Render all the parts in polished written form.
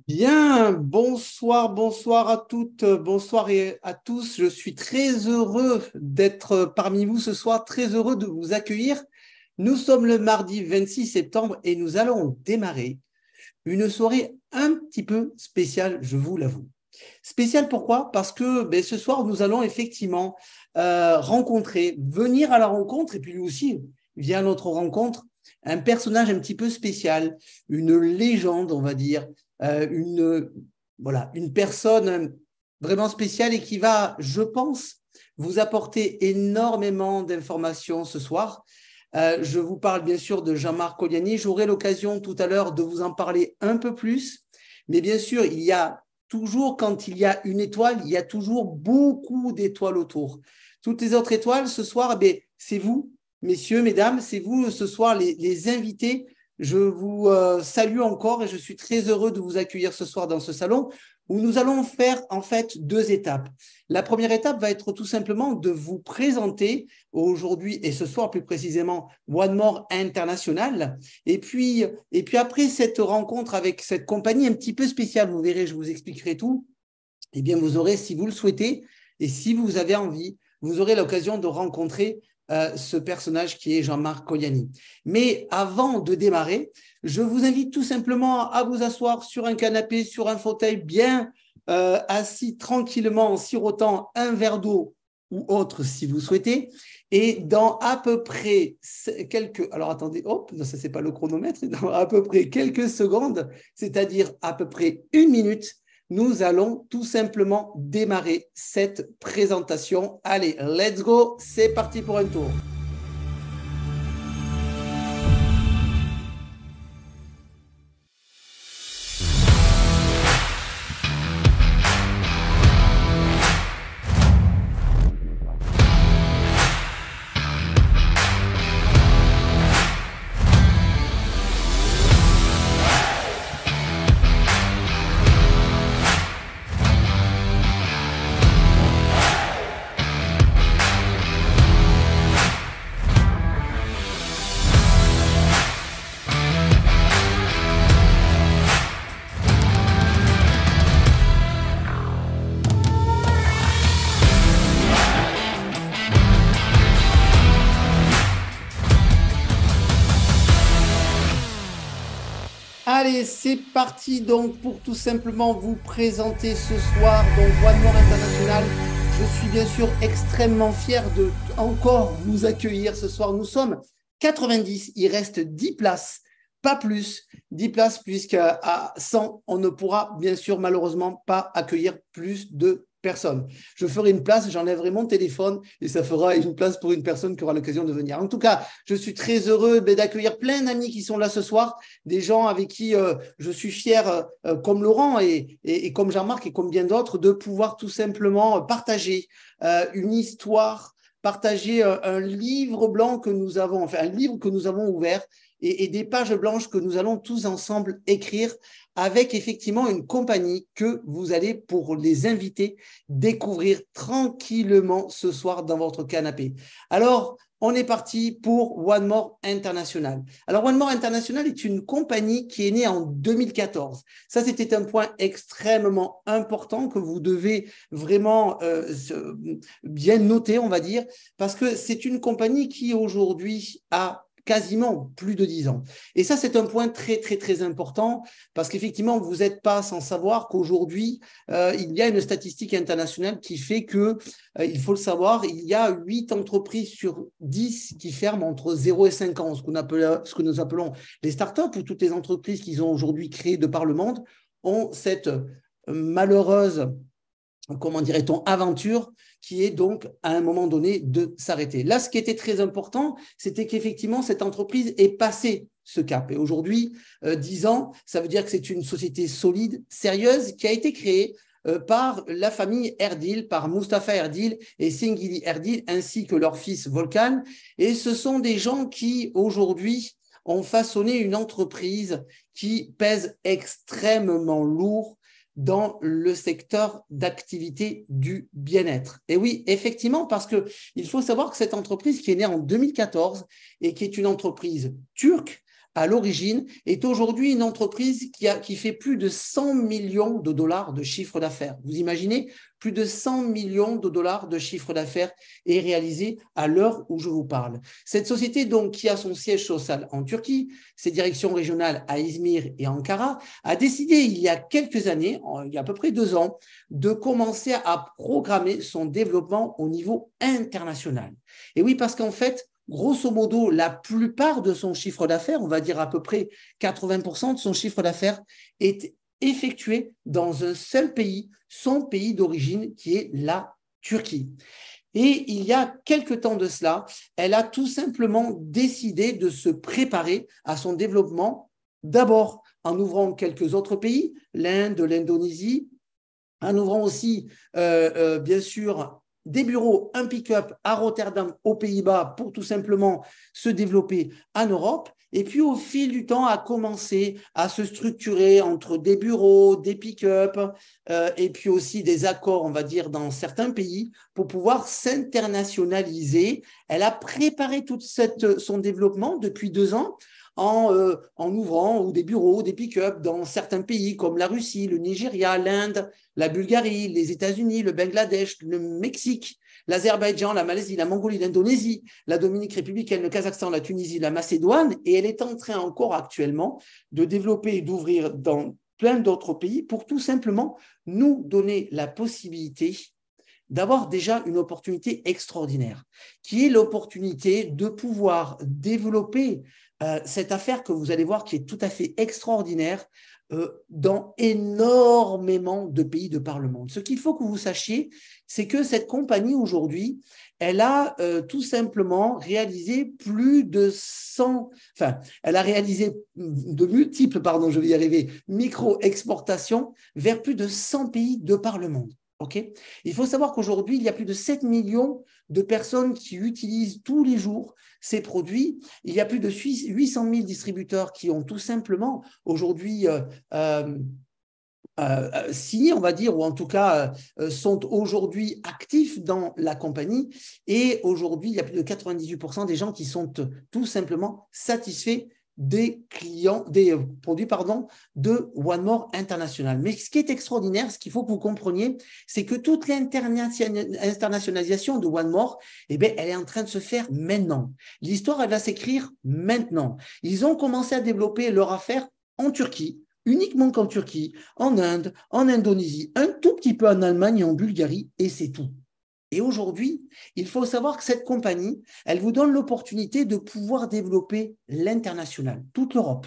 Bien, bonsoir, bonsoir à toutes, bonsoir et à tous. Je suis très heureux d'être parmi vous ce soir, très heureux de vous accueillir. Nous sommes le mardi 26 septembre et nous allons démarrer une soirée un petit peu spéciale, je vous l'avoue. Spéciale pourquoi? Parce que ce soir, nous allons effectivement rencontrer, venir à la rencontre, et puis lui aussi, via notre rencontre, un personnage un petit peu spécial, une légende, on va dire, voilà, une personne vraiment spéciale et qui va, je pense, vous apporter énormément d'informations ce soir. Je vous parle bien sûr de Jean-Marc Coliani. J'aurai l'occasion tout à l'heure de vous en parler un peu plus. Mais bien sûr, il y a toujours, quand il y a une étoile, il y a toujours beaucoup d'étoiles autour. Toutes les autres étoiles, ce soir, c'est vous, messieurs, mesdames, c'est vous ce soir les invités. Je vous salue encore et je suis très heureux de vous accueillir ce soir dans ce salon où nous allons faire en fait deux étapes. La première étape va être tout simplement de vous présenter aujourd'hui et ce soir plus précisément One More International. Et puis après cette rencontre avec cette compagnie un petit peu spéciale, vous verrez, je vous expliquerai tout, eh bien vous aurez, si vous le souhaitez et si vous avez envie, vous aurez l'occasion de rencontrer ce personnage qui est Jean-Marc Coliani. Mais avant de démarrer, je vous invite tout simplement à vous asseoir sur un canapé, sur un fauteuil bien assis tranquillement en sirotant un verre d'eau ou autre si vous souhaitez. Et dans à peu près quelques... Alors attendez, hop, ça c'est pas le chronomètre, dans à peu près quelques secondes, c'est-à-dire à peu près une minute, nous allons tout simplement démarrer cette présentation. Allez, let's go, c'est parti pour un tour. Allez, c'est parti donc pour tout simplement vous présenter ce soir donc One More International. Je suis bien sûr extrêmement fier de encore vous accueillir ce soir. Nous sommes 90, il reste 10 places, pas plus, 10 places puisqu'à 100, on ne pourra bien sûr malheureusement pas accueillir plus de personnes. Je ferai une place, j'enlèverai mon téléphone et ça fera une place pour une personne qui aura l'occasion de venir. En tout cas, je suis très heureux d'accueillir plein d'amis qui sont là ce soir, des gens avec qui je suis fier, comme Laurent et comme Jean-Marc et comme bien d'autres, de pouvoir tout simplement partager une histoire, partager un livre blanc que nous avons, enfin un livre que nous avons ouvert et des pages blanches que nous allons tous ensemble écrire avec effectivement une compagnie que vous allez, pour les invités, découvrir tranquillement ce soir dans votre canapé. Alors, on est parti pour One More International. Alors, One More International est une compagnie qui est née en 2014. Ça, c'était un point extrêmement important que vous devez vraiment bien noter, on va dire, parce que c'est une compagnie qui aujourd'hui a quasiment plus de 10 ans. Et ça, c'est un point très, très, très important parce qu'effectivement, vous n'êtes pas sans savoir qu'aujourd'hui, il y a une statistique internationale qui fait que, il faut le savoir, il y a 8 entreprises sur 10 qui ferment entre 0 et 5 ans, ce que nous appelons les startups ou toutes les entreprises qu'ils ont aujourd'hui créées de par le monde ont cette malheureuse, comment dirait-on, aventure qui est donc à un moment donné de s'arrêter. Là, ce qui était très important, c'était qu'effectivement, cette entreprise est passée ce cap. Et aujourd'hui, 10 ans, ça veut dire que c'est une société solide, sérieuse, qui a été créée par la famille Erdil, par Mustapha Erdil et Singili Erdil, ainsi que leur fils Volkan. Et ce sont des gens qui, aujourd'hui, ont façonné une entreprise qui pèse extrêmement lourd dans le secteur d'activité du bien-être. Et oui, effectivement, parce qu'il faut savoir que cette entreprise qui est née en 2014 et qui est une entreprise turque à l'origine, est aujourd'hui une entreprise qui fait plus de 100 millions de dollars de chiffre d'affaires. Vous imaginez, plus de 100 millions de dollars de chiffre d'affaires est réalisé à l'heure où je vous parle. Cette société, donc, qui a son siège social en Turquie, ses directions régionales à Izmir et Ankara, a décidé il y a quelques années, il y a à peu près 2 ans, de commencer à programmer son développement au niveau international. Et oui, parce qu'en fait, grosso modo, la plupart de son chiffre d'affaires, on va dire à peu près 80% de son chiffre d'affaires, est effectué dans un seul pays, son pays d'origine, qui est la Turquie. Et il y a quelque temps de cela, elle a tout simplement décidé de se préparer à son développement, d'abord en ouvrant quelques autres pays, l'Inde, l'Indonésie, en ouvrant aussi, bien sûr, des bureaux, un pick-up à Rotterdam, aux Pays-Bas, pour tout simplement se développer en Europe. Et puis, au fil du temps, a commencé à se structurer entre des bureaux, des pick-up, et puis aussi des accords, on va dire, dans certains pays, pour pouvoir s'internationaliser. Elle a préparé tout son développement depuis 2 ans, en ouvrant ou des bureaux, des pick-up dans certains pays comme la Russie, le Nigeria, l'Inde, la Bulgarie, les États-Unis, le Bangladesh, le Mexique, l'Azerbaïdjan, la Malaisie, la Mongolie, l'Indonésie, la Dominique républicaine, le Kazakhstan, la Tunisie, la Macédoine. Et elle est en train encore actuellement de développer et d'ouvrir dans plein d'autres pays pour tout simplement nous donner la possibilité d'avoir déjà une opportunité extraordinaire, qui est l'opportunité de pouvoir développer cette affaire que vous allez voir qui est tout à fait extraordinaire dans énormément de pays de par le monde. Ce qu'il faut que vous sachiez, c'est que cette compagnie aujourd'hui, elle a tout simplement réalisé plus de 100, enfin, elle a réalisé de multiples, pardon, je vais y arriver, micro-exportations vers plus de 100 pays de par le monde. Okay. Il faut savoir qu'aujourd'hui, il y a plus de 7 millions de personnes qui utilisent tous les jours ces produits. Il y a plus de 800 000 distributeurs qui ont tout simplement aujourd'hui signés, on va dire, ou en tout cas sont aujourd'hui actifs dans la compagnie. Et aujourd'hui, il y a plus de 98% des gens qui sont tout simplement satisfaits des produits de One More International. Mais ce qui est extraordinaire, ce qu'il faut que vous compreniez, c'est que toute l'internationalisation de One More, eh bien, elle est en train de se faire maintenant. L'histoire, elle va s'écrire maintenant. Ils ont commencé à développer leur affaire en Turquie, uniquement qu'en Turquie, en Inde, en Indonésie, un tout petit peu en Allemagne et en Bulgarie, et c'est tout. Et aujourd'hui, il faut savoir que cette compagnie, elle vous donne l'opportunité de pouvoir développer l'international, toute l'Europe,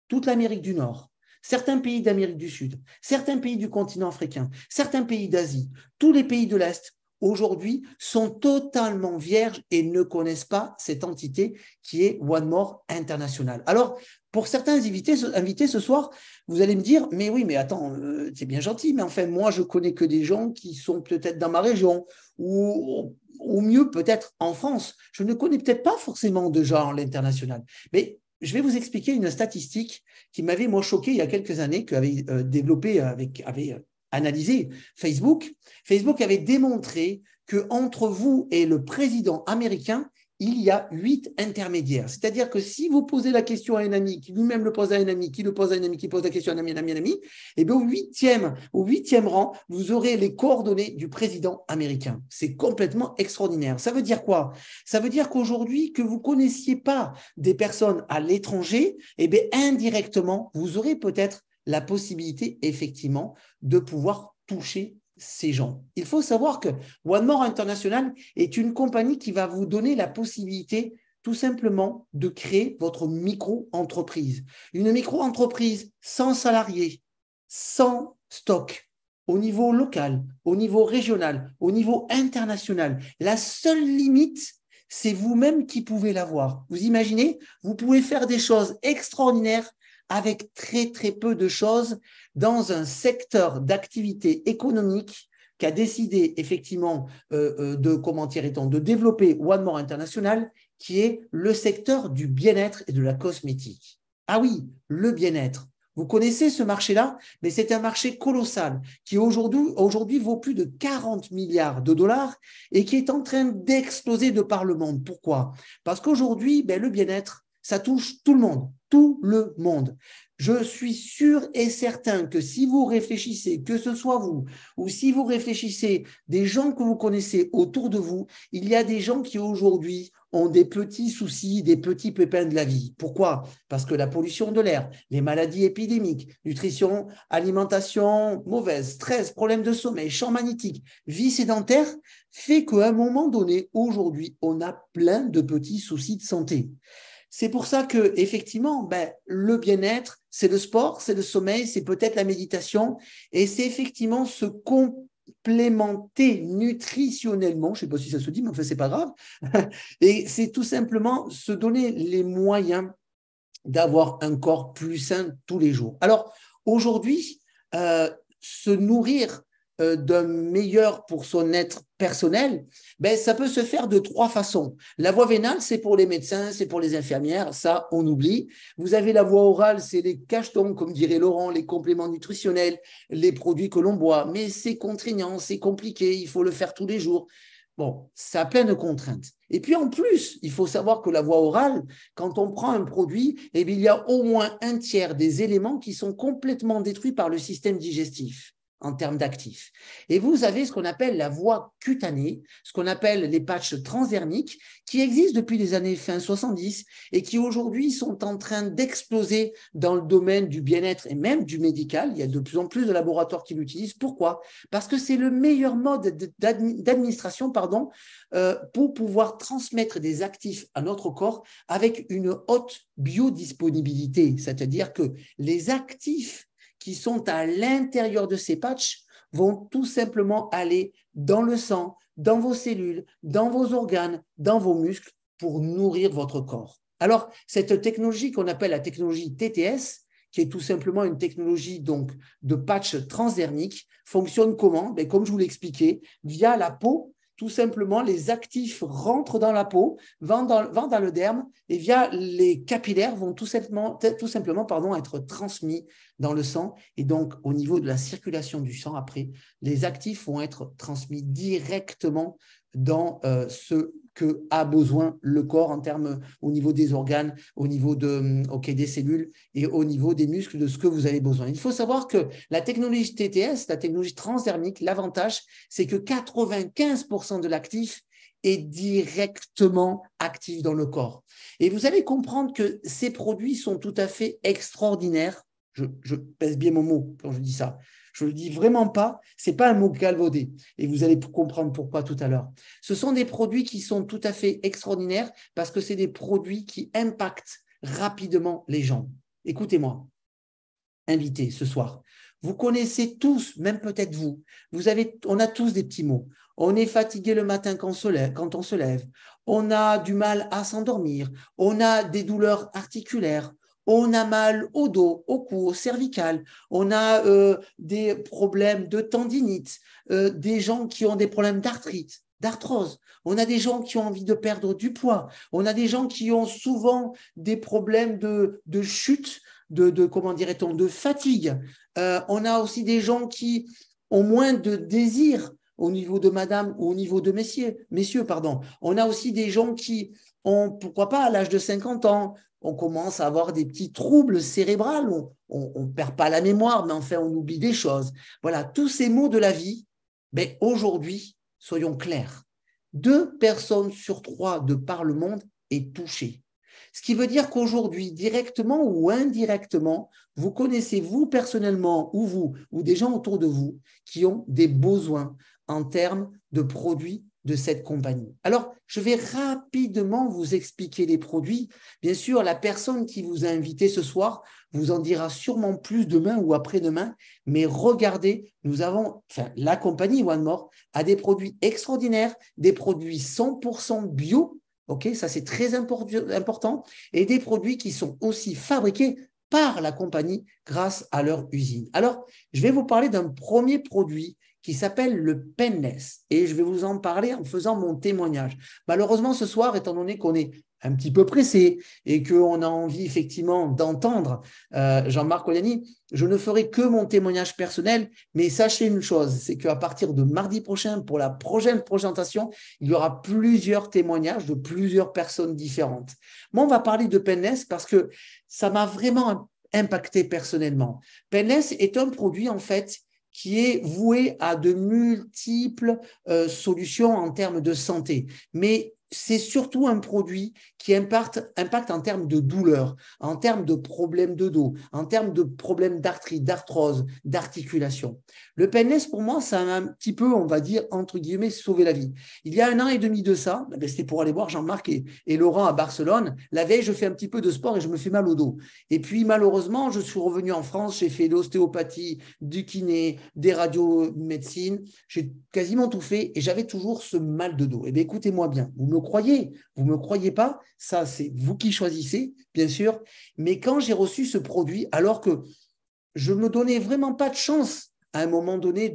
toute l'Amérique du Nord, certains pays d'Amérique du Sud, certains pays du continent africain, certains pays d'Asie, tous les pays de l'Est, aujourd'hui, sont totalement vierges et ne connaissent pas cette entité qui est One More International. Alors, pour certains invités ce soir, vous allez me dire, mais oui, mais attends, c'est bien gentil, mais enfin, moi, je connais que des gens qui sont peut-être dans ma région ou au mieux peut-être en France. Je ne connais peut-être pas forcément de gens à l'international. Mais je vais vous expliquer une statistique qui m'avait, moi, choqué il y a quelques années, qu'avait analysé Facebook. Facebook avait démontré qu'entre vous et le président américain, il y a 8 intermédiaires. C'est-à-dire que si vous posez la question à un ami, qui lui-même le pose à un ami, qui le pose à un ami, qui pose la question à un ami, et bien au huitième rang, vous aurez les coordonnées du président américain. C'est complètement extraordinaire. Ça veut dire quoi? Ça veut dire qu'aujourd'hui, que vous ne connaissiez pas des personnes à l'étranger, et bien indirectement, vous aurez peut-être la possibilité, effectivement, de pouvoir toucher ces gens. Il faut savoir que One More International est une compagnie qui va vous donner la possibilité tout simplement de créer votre micro-entreprise. Une micro-entreprise sans salariés, sans stock, au niveau local, au niveau régional, au niveau international. La seule limite, c'est vous-même qui pouvez l'avoir. Vous imaginez, vous pouvez faire des choses extraordinaires avec très, très peu de choses dans un secteur d'activité économique qui a décidé effectivement de développer One More International, qui est le secteur du bien-être et de la cosmétique. Ah oui, le bien-être. Vous connaissez ce marché-là, mais c'est un marché colossal qui aujourd'hui vaut plus de 40 milliards de dollars et qui est en train d'exploser de par le monde. Pourquoi? Parce qu'aujourd'hui, le bien-être, Ça touche tout le monde, tout le monde. Je suis sûr et certain que si vous réfléchissez, que ce soit vous, ou si vous réfléchissez des gens que vous connaissez autour de vous, il y a des gens qui aujourd'hui ont des petits soucis, des petits pépins de la vie. Pourquoi? Parce que la pollution de l'air, les maladies épidémiques, nutrition, alimentation mauvaise, stress, problèmes de sommeil, champ magnétique, vie sédentaire, fait qu'à un moment donné, aujourd'hui, on a plein de petits soucis de santé. C'est pour ça que effectivement, le bien-être, c'est le sport, c'est le sommeil, c'est peut-être la méditation, et c'est effectivement se complémenter nutritionnellement. Je ne sais pas si ça se dit, mais enfin, c'est pas grave. Et c'est tout simplement se donner les moyens d'avoir un corps plus sain tous les jours. Alors aujourd'hui, se nourrir d'un meilleur pour son être personnel, ça peut se faire de 3 façons. La voie vénale, c'est pour les médecins, c'est pour les infirmières, ça, on oublie. Vous avez la voie orale, c'est les cachetons, comme dirait Laurent, les compléments nutritionnels, les produits que l'on boit, mais c'est contraignant, c'est compliqué, il faut le faire tous les jours. Bon, ça a plein de contraintes. Et puis en plus, il faut savoir que la voie orale, quand on prend un produit, il y a au moins un tiers des éléments qui sont complètement détruits par le système digestif en termes d'actifs. Et vous avez ce qu'on appelle la voie cutanée, ce qu'on appelle les patchs transdermiques, qui existent depuis les années fin 70 et qui aujourd'hui sont en train d'exploser dans le domaine du bien-être et même du médical. Il y a de plus en plus de laboratoires qui l'utilisent. Pourquoi? Parce que c'est le meilleur mode d'administration pour pouvoir transmettre des actifs à notre corps avec une haute biodisponibilité, c'est-à-dire que les actifs qui sont à l'intérieur de ces patchs vont tout simplement aller dans le sang, dans vos cellules, dans vos organes, dans vos muscles pour nourrir votre corps. Alors, cette technologie qu'on appelle la technologie TTS, qui est tout simplement une technologie donc, de patch transdermique, fonctionne comment? Comme je vous l'ai expliqué, via la peau. Tout simplement, les actifs rentrent dans la peau, vont dans le derme et via les capillaires vont tout simplement être transmis dans le sang. Et donc, au niveau de la circulation du sang, après, les actifs vont être transmis directement dans ce que a besoin le corps en termes au niveau des organes, au niveau des cellules et au niveau des muscles de ce que vous avez besoin. Il faut savoir que la technologie TTS, la technologie transdermique, l'avantage, c'est que 95% de l'actif est directement actif dans le corps. Et vous allez comprendre que ces produits sont tout à fait extraordinaires. Je pèse bien mon mot quand je dis ça. Je ne le dis vraiment pas, ce n'est pas un mot galvaudé. Et vous allez comprendre pourquoi tout à l'heure. Ce sont des produits qui sont tout à fait extraordinaires parce que c'est des produits qui impactent rapidement les gens. Écoutez-moi, invité ce soir. Vous connaissez tous, même peut-être vous, on a tous des petits mots. On est fatigué le matin quand on se lève. On a du mal à s'endormir. On a des douleurs articulaires. On a mal au dos, au cou, au cervical. On a des problèmes de tendinite, des gens qui ont des problèmes d'arthrite, d'arthrose. On a des gens qui ont envie de perdre du poids. On a des gens qui ont souvent des problèmes de chute, comment dirait-on, de fatigue. On a aussi des gens qui ont moins de désir au niveau de madame ou au niveau de messieurs. On a aussi des gens qui ont, pourquoi pas, à l'âge de 50 ans, on commence à avoir des petits troubles cérébraux, on ne perd pas la mémoire, mais enfin, on oublie des choses. Voilà, tous ces mots de la vie, aujourd'hui, soyons clairs, 2 personnes sur 3 de par le monde est touchée. Ce qui veut dire qu'aujourd'hui, directement ou indirectement, vous connaissez, vous personnellement, ou des gens autour de vous, qui ont des besoins en termes de produits de cette compagnie. Alors, je vais rapidement vous expliquer les produits. Bien sûr, la personne qui vous a invité ce soir vous en dira sûrement plus demain ou après-demain, mais regardez, la compagnie One More a des produits extraordinaires, des produits 100% bio, ça c'est très important, et des produits qui sont aussi fabriqués par la compagnie grâce à leur usine. Alors, je vais vous parler d'un premier produit qui s'appelle le Painless. Et je vais vous en parler en faisant mon témoignage. Malheureusement, ce soir, étant donné qu'on est un petit peu pressé et qu'on a envie effectivement d'entendre Jean-Marc Oliani, je ne ferai que mon témoignage personnel, mais sachez une chose, c'est qu'à partir de mardi prochain, pour la prochaine présentation, il y aura plusieurs témoignages de plusieurs personnes différentes. Moi, on va parler de Penless parce que ça m'a vraiment impacté personnellement. Penless est un produit en fait qui est voué à de multiples solutions en termes de santé, mais c'est surtout un produit qui impacte en termes de douleur, en termes de problèmes de dos, en termes de problèmes d'arthrite, d'arthrose, d'articulation. Le Penless, pour moi, ça a un petit peu, on va dire, entre guillemets, sauvé la vie. Il y a 1 an et demi de ça, c'était pour aller voir Jean-Marc et Laurent à Barcelone. La veille, je fais un petit peu de sport et je me fais mal au dos. Et puis, malheureusement, je suis revenu en France, j'ai fait de l'ostéopathie, du kiné, des radiomédecines, j'ai quasiment tout fait et j'avais toujours ce mal de dos. Eh bien, écoutez-moi bien, vous me croyez pas, ça c'est vous qui choisissez, bien sûr, mais quand j'ai reçu ce produit, alors que je me donnais vraiment pas de chance à un moment donné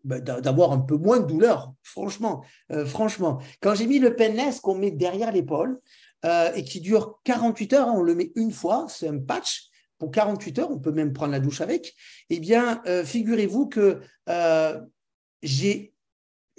d'avoir un peu moins de douleur, franchement. Quand j'ai mis le Penless qu'on met derrière l'épaule et qui dure 48 heures, on le met une fois, c'est un patch, pour 48 heures, on peut même prendre la douche avec, eh bien, figurez-vous que j'ai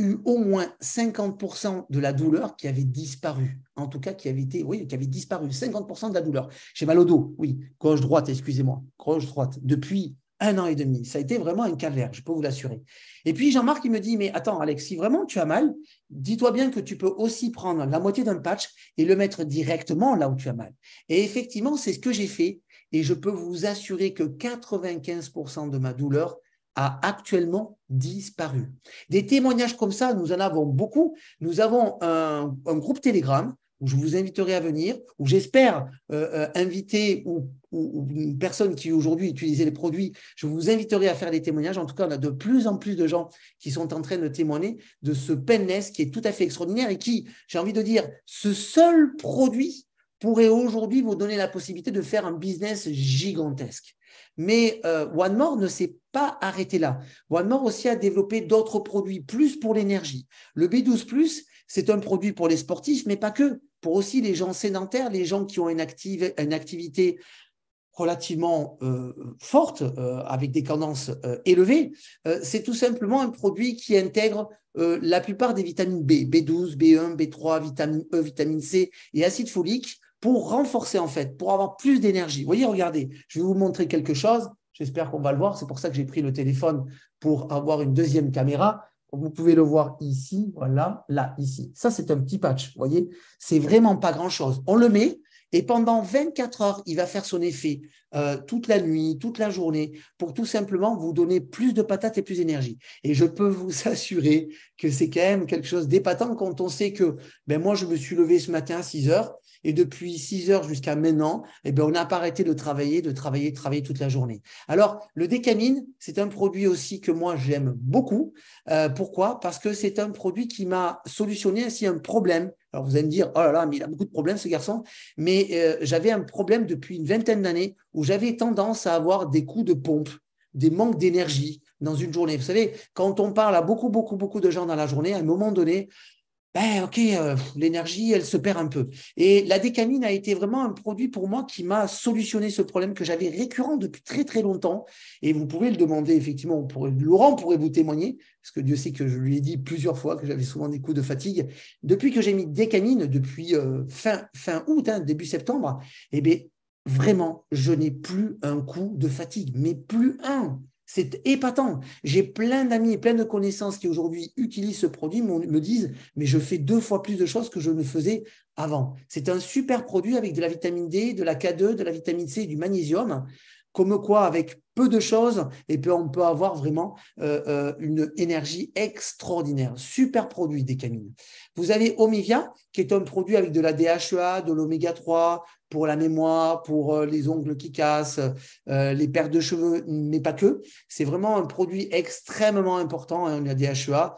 eu au moins 50% de la douleur qui avait disparu. En tout cas, qui avait disparu. 50% de la douleur. J'ai mal au dos, oui. Gauche-droite, excusez-moi. Gauche-droite. Depuis 1 an et demi. Ça a été vraiment un calvaire, je peux vous l'assurer. Et puis, Jean-Marc, il me dit, mais attends, Alex, si vraiment tu as mal, dis-toi bien que tu peux aussi prendre la moitié d'un patch et le mettre directement là où tu as mal. Et effectivement, c'est ce que j'ai fait. Et je peux vous assurer que 95% de ma douleur a actuellement disparu. Des témoignages comme ça, nous en avons beaucoup. Nous avons un groupe Telegram où je vous inviterai à venir, où j'espère inviter ou une personne qui aujourd'hui utilisait les produits, je vous inviterai à faire des témoignages. En tout cas, on a de plus en plus de gens qui sont en train de témoigner de ce Penless qui est tout à fait extraordinaire et qui, j'ai envie de dire, ce seul produit pourrait aujourd'hui vous donner la possibilité de faire un business gigantesque. Mais One More ne s'est pas arrêté là. One More aussi a développé d'autres produits, plus pour l'énergie. Le B12+, c'est un produit pour les sportifs, mais pas que. Pour aussi les gens sédentaires, les gens qui ont une activité relativement forte, avec des cadences élevées. C'est tout simplement un produit qui intègre la plupart des vitamines B, B12, B1, B3, vitamine E, vitamine C et acide folique, pour renforcer en fait, pour avoir plus d'énergie. Vous voyez, regardez, je vais vous montrer quelque chose. J'espère qu'on va le voir. C'est pour ça que j'ai pris le téléphone pour avoir une deuxième caméra. Vous pouvez le voir ici, voilà, là, ici. Ça, c'est un petit patch, vous voyez. C'est vraiment pas grand-chose. On le met et pendant 24 heures, il va faire son effet toute la nuit, toute la journée, pour tout simplement vous donner plus de patates et plus d'énergie. Et je peux vous assurer que c'est quand même quelque chose d'épatant quand on sait que moi, je me suis levé ce matin à 6 heures. Et depuis 6 heures jusqu'à maintenant, on n'a pas arrêté de travailler toute la journée. Alors, le Décamine, c'est un produit aussi que moi, j'aime beaucoup. Pourquoi? Parce que c'est un produit qui m'a solutionné ainsi un problème. Alors, vous allez me dire, oh là là, mais il a beaucoup de problèmes, ce garçon. Mais j'avais un problème depuis une vingtaine d'années où j'avais tendance à avoir des coups de pompe, des manques d'énergie dans une journée. Vous savez, quand on parle à beaucoup de gens dans la journée, à un moment donné, l'énergie, elle se perd un peu. Et la Décamine a été vraiment un produit pour moi qui m'a solutionné ce problème que j'avais récurrent depuis très, très longtemps. Et vous pouvez le demander, effectivement, Laurent pourrait vous témoigner, parce que Dieu sait que je lui ai dit plusieurs fois que j'avais souvent des coups de fatigue. Depuis que j'ai mis Décamine, depuis fin août, début septembre, vraiment, je n'ai plus un coup de fatigue, mais plus un. C'est épatant. J'ai plein d'amis et plein de connaissances qui aujourd'hui utilisent ce produit, me disent « mais je fais 2 fois plus de choses que je ne faisais avant ». C'est un super produit avec de la vitamine D, de la K2, de la vitamine C et du magnésium, comme quoi avec peu de choses, on peut avoir vraiment une énergie extraordinaire. Super produit Décamine. Vous avez Omivia, qui est un produit avec de la DHEA, de l'oméga 3, pour la mémoire, pour les ongles qui cassent, les pertes de cheveux, mais pas que. C'est vraiment un produit extrêmement important, hein, on a des HEA.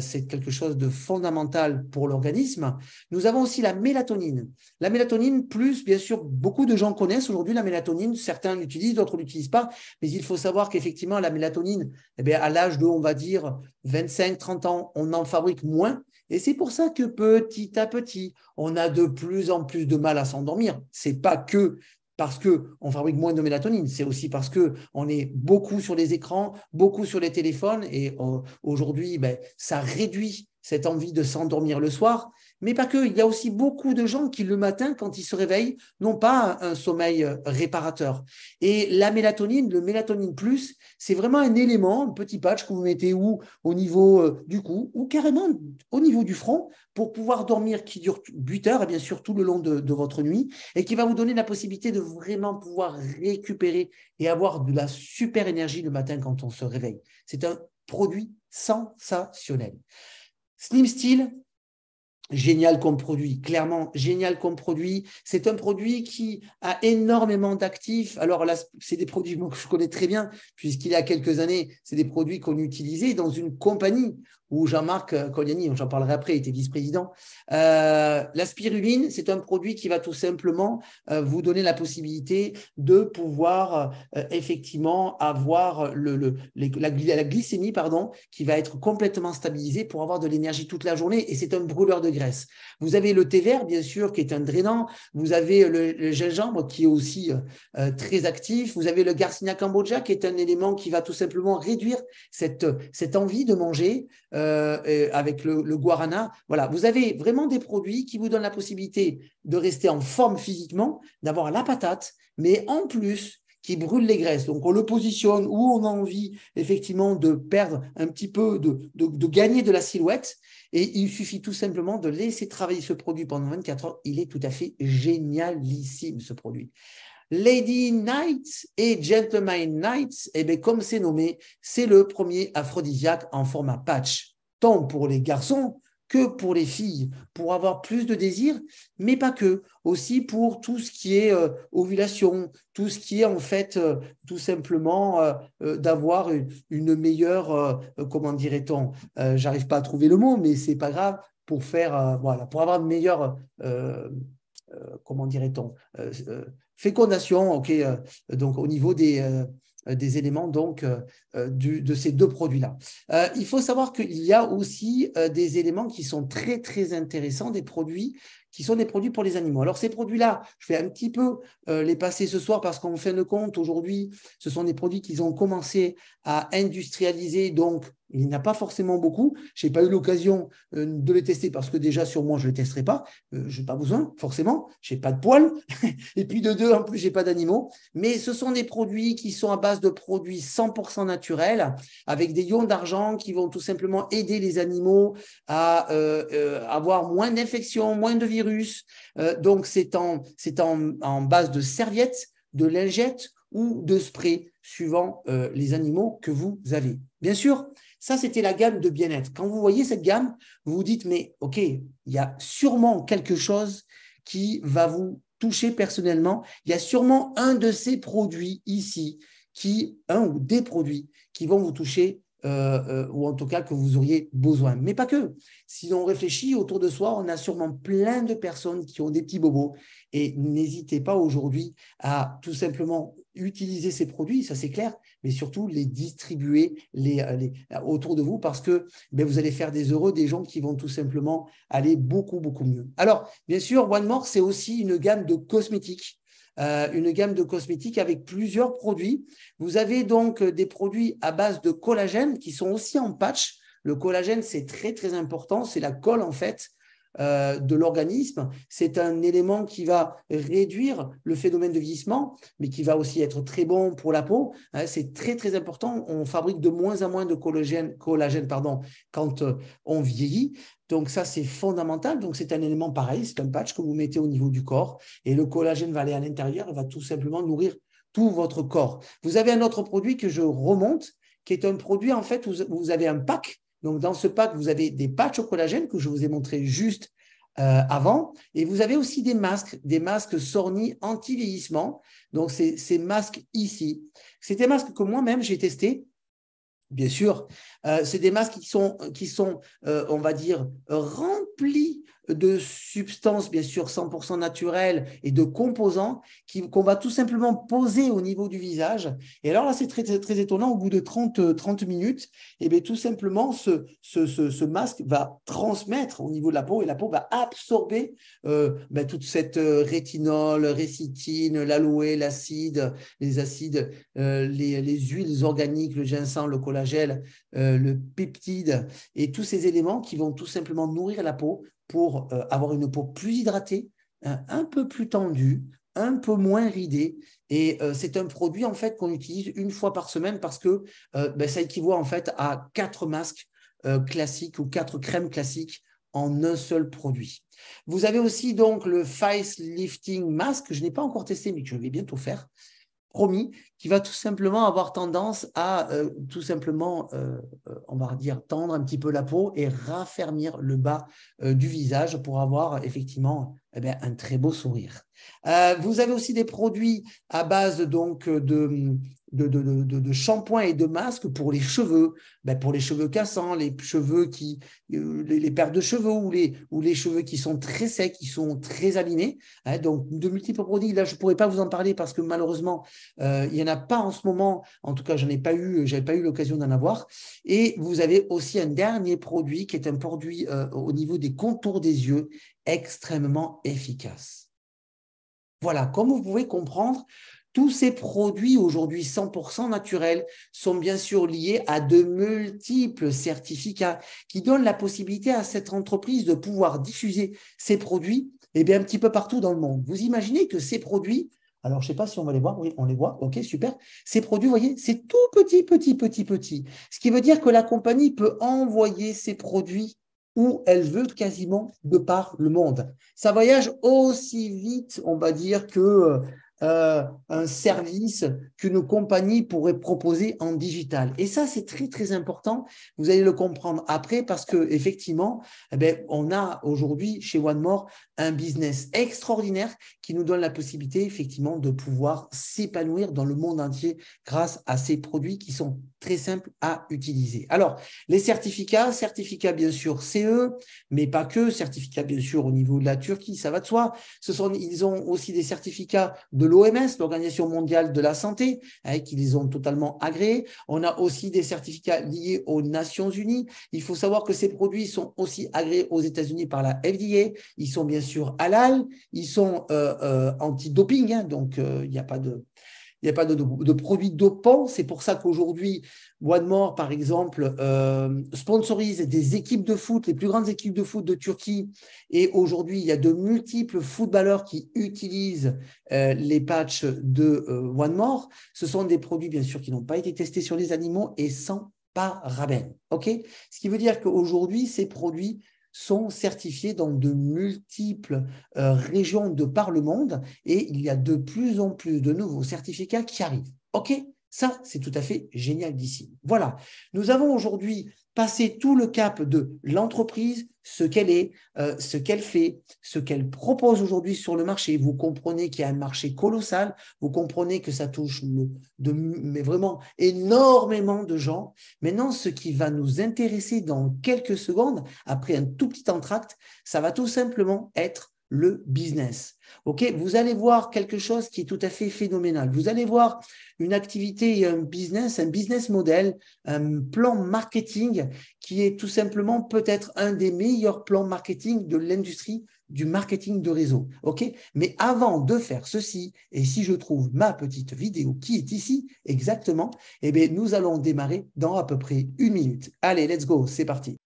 C'est quelque chose de fondamental pour l'organisme. Nous avons aussi la mélatonine. La mélatonine, plus, bien sûr, beaucoup de gens connaissent aujourd'hui la mélatonine. Certains l'utilisent, d'autres ne l'utilisent pas. Mais il faut savoir qu'effectivement, la mélatonine, eh bien, à l'âge de, on va dire, 25-30 ans, on en fabrique moins. Et c'est pour ça que petit à petit, on a de plus en plus de mal à s'endormir. Ce n'est pas que parce qu'on fabrique moins de mélatonine, c'est aussi parce qu'on est beaucoup sur les écrans, beaucoup sur les téléphones, et aujourd'hui, ben, ça réduit cette envie de s'endormir le soir, mais pas que. Il y a aussi beaucoup de gens qui, le matin, quand ils se réveillent, n'ont pas un sommeil réparateur. Et la mélatonine, le mélatonine plus, c'est vraiment un élément, un petit patch que vous mettez où au niveau du cou, ou carrément au niveau du front, pour pouvoir dormir, qui dure 8 heures, et bien sûr tout le long de votre nuit, et qui va vous donner la possibilité de vraiment pouvoir récupérer et avoir de la super énergie le matin quand on se réveille. C'est un produit sensationnel. Slim Steel, génial comme produit, clairement génial comme produit. C'est un produit qui a énormément d'actifs. Alors là, c'est des produits que je connais très bien, puisqu'il y a quelques années, c'est des produits qu'on utilisait dans une compagnie où Jean-Marc Cogliani, j'en parlerai après, était vice-président. La spiruline, c'est un produit qui va tout simplement vous donner la possibilité de pouvoir effectivement avoir la glycémie, pardon, qui va être complètement stabilisée pour avoir de l'énergie toute la journée, et c'est un brûleur de graisse. Vous avez le thé vert, bien sûr, qui est un drainant. Vous avez le gingembre, qui est aussi très actif. Vous avez le Garcinia cambogia, qui est un élément qui va tout simplement réduire cette envie de manger. Avec le guarana. Voilà, vous avez vraiment des produits qui vous donnent la possibilité de rester en forme physiquement, d'avoir la patate, mais en plus qui brûle les graisses. Donc, on le positionne où on a envie effectivement de perdre un petit peu, de gagner de la silhouette. Et il suffit tout simplement de laisser travailler ce produit pendant 24 heures. Il est tout à fait génialissime, ce produit. Lady Night et Gentleman Night, eh bien, comme c'est nommé, c'est le premier aphrodisiaque en format patch, tant pour les garçons que pour les filles, pour avoir plus de désir, mais pas que, aussi pour tout ce qui est ovulation, tout ce qui est en fait tout simplement d'avoir une meilleure, comment dirait-on, j'arrive pas à trouver le mot, mais c'est pas grave, pour faire, voilà, pour avoir une meilleure, comment dirait-on, fécondation, ok, donc au niveau des éléments donc, de ces deux produits-là. Il faut savoir qu'il y a aussi des éléments qui sont très, très intéressants, des produits qui sont des produits pour les animaux. Alors, ces produits-là, je vais un petit peu les passer ce soir parce qu'en fin de compte, aujourd'hui, ce sont des produits qu'ils ont commencé à industrialiser, donc il n'y en a pas forcément beaucoup. Je n'ai pas eu l'occasion de les tester parce que déjà, sur moi, je ne les testerai pas. Je n'ai pas besoin, forcément. Je n'ai pas de poils. Et puis, de deux, en plus, je n'ai pas d'animaux. Mais ce sont des produits qui sont à base de produits 100% naturels avec des ions d'argent qui vont tout simplement aider les animaux à avoir moins d'infections, moins de virus. Donc, c'est en base de serviettes, de lingettes ou de spray, suivant les animaux que vous avez. Bien sûr, ça, c'était la gamme de bien-être. Quand vous voyez cette gamme, vous vous dites, mais OK, il y a sûrement quelque chose qui va vous toucher personnellement. Il y a sûrement un de ces produits ici, un ou des produits qui vont vous toucher ou en tout cas que vous auriez besoin. Mais pas que. Si on réfléchit autour de soi, on a sûrement plein de personnes qui ont des petits bobos. Et n'hésitez pas aujourd'hui à tout simplement utiliser ces produits, ça c'est clair, mais surtout les distribuer autour de vous parce que vous allez faire des heureux, des gens qui vont tout simplement aller beaucoup, beaucoup mieux. Alors, bien sûr, One More, c'est aussi une gamme de cosmétiques. Une gamme de cosmétiques avec plusieurs produits. Vous avez donc des produits à base de collagène qui sont aussi en patch. Le collagène, c'est très, très important. C'est la colle, en fait, de l'organisme. C'est un élément qui va réduire le phénomène de vieillissement, mais qui va aussi être très bon pour la peau. C'est très, très important. On fabrique de moins en moins de collagène quand on vieillit. Donc, ça, c'est fondamental. Donc, c'est un élément pareil. C'est un patch que vous mettez au niveau du corps et le collagène va aller à l'intérieur et va tout simplement nourrir tout votre corps. Vous avez un autre produit que je remonte, qui est un produit, en fait, où vous avez un pack. Donc, dans ce pack, vous avez des patchs au collagène que je vous ai montré juste avant. Et vous avez aussi des masques Sorny anti-vieillissement. Donc, ces masques ici. C'est des masques que moi-même, j'ai testés. Bien sûr, c'est des masques qui sont on va dire, remplis de substances, bien sûr, 100% naturelles et de composants qu'on va tout simplement poser au niveau du visage. Et alors là, c'est très, très, très étonnant. Au bout de 30 minutes, et bien, tout simplement, ce masque va transmettre au niveau de la peau et la peau va absorber toute cette rétinol, récitine, l'aloe, l'acide, les acides, les huiles organiques, le ginseng, le collagène, le peptide et tous ces éléments qui vont tout simplement nourrir la peau pour avoir une peau plus hydratée, un peu plus tendue, un peu moins ridée. Et c'est un produit en fait qu'on utilise une fois par semaine parce que ça équivaut en fait à 4 masques classiques ou 4 crèmes classiques en un seul produit. Vous avez aussi donc le Face Lifting Mask que je n'ai pas encore testé mais que je vais bientôt faire. Promis, qui va tout simplement avoir tendance à tout simplement, on va dire, tendre un petit peu la peau et raffermir le bas du visage pour avoir effectivement un très beau sourire. Vous avez aussi des produits à base donc de shampoing et de masques pour les cheveux, pour les cheveux cassants, les cheveux les pertes de cheveux ou les cheveux qui sont très secs, qui sont très abîmés. Donc, de multiples produits. Là, je ne pourrais pas vous en parler parce que malheureusement, il n'y en a pas en ce moment. En tout cas, je n'avais pas eu l'occasion d'en avoir. Et vous avez aussi un dernier produit qui est un produit au niveau des contours des yeux extrêmement efficace. Voilà, comme vous pouvez comprendre, tous ces produits aujourd'hui 100% naturels sont bien sûr liés à de multiples certificats qui donnent la possibilité à cette entreprise de pouvoir diffuser ces produits un petit peu partout dans le monde. Vous imaginez que ces produits, alors je ne sais pas si on va les voir, oui, on les voit, ok, super. Ces produits, vous voyez, c'est tout petit. Ce qui veut dire que la compagnie peut envoyer ces produits où elle veut quasiment de par le monde. Ça voyage aussi vite, on va dire, que un service qu'une compagnie pourrait proposer en digital. Et ça, c'est très, très important. Vous allez le comprendre après parce qu'effectivement, on a aujourd'hui chez One More un business extraordinaire qui nous donne la possibilité effectivement de pouvoir s'épanouir dans le monde entier grâce à ces produits qui sont très simples à utiliser. Alors, les certificats bien sûr CE, mais pas que, certificats bien sûr au niveau de la Turquie, ça va de soi. Ils ont aussi des certificats de l'OMS, l'Organisation mondiale de la santé, qui les ont totalement agréés. On a aussi des certificats liés aux Nations Unies. Il faut savoir que ces produits sont aussi agréés aux États-Unis par la FDA. Ils sont bien sûr halal, ils sont anti-doping, donc il n'y a pas de produits dopants. C'est pour ça qu'aujourd'hui, One More, par exemple, sponsorise des équipes de foot, les plus grandes équipes de foot de Turquie. Et aujourd'hui, il y a de multiples footballeurs qui utilisent les patchs de One More. Ce sont des produits, bien sûr, qui n'ont pas été testés sur les animaux et sans parabènes. Okay, ce qui veut dire qu'aujourd'hui, ces produits sont certifiés dans de multiples régions de par le monde et il y a de plus en plus de nouveaux certificats qui arrivent. OK ? Ça, c'est tout à fait génial d'ici. Voilà, nous avons aujourd'hui passé tout le cap de l'entreprise, ce qu'elle est, ce qu'elle fait, ce qu'elle propose aujourd'hui sur le marché. Vous comprenez qu'il y a un marché colossal, vous comprenez que ça touche mais vraiment énormément de gens. Maintenant, ce qui va nous intéresser dans quelques secondes, après un tout petit entracte, ça va tout simplement être le business. Ok, vous allez voir quelque chose qui est tout à fait phénoménal. Vous allez voir une activité et un business model, un plan marketing qui est tout simplement peut-être un des meilleurs plans marketing de l'industrie du marketing de réseau. Ok, mais avant de faire ceci, et si je trouve ma petite vidéo qui est ici exactement, eh bien, nous allons démarrer dans à peu près 1 minute. Allez, let's go, c'est parti.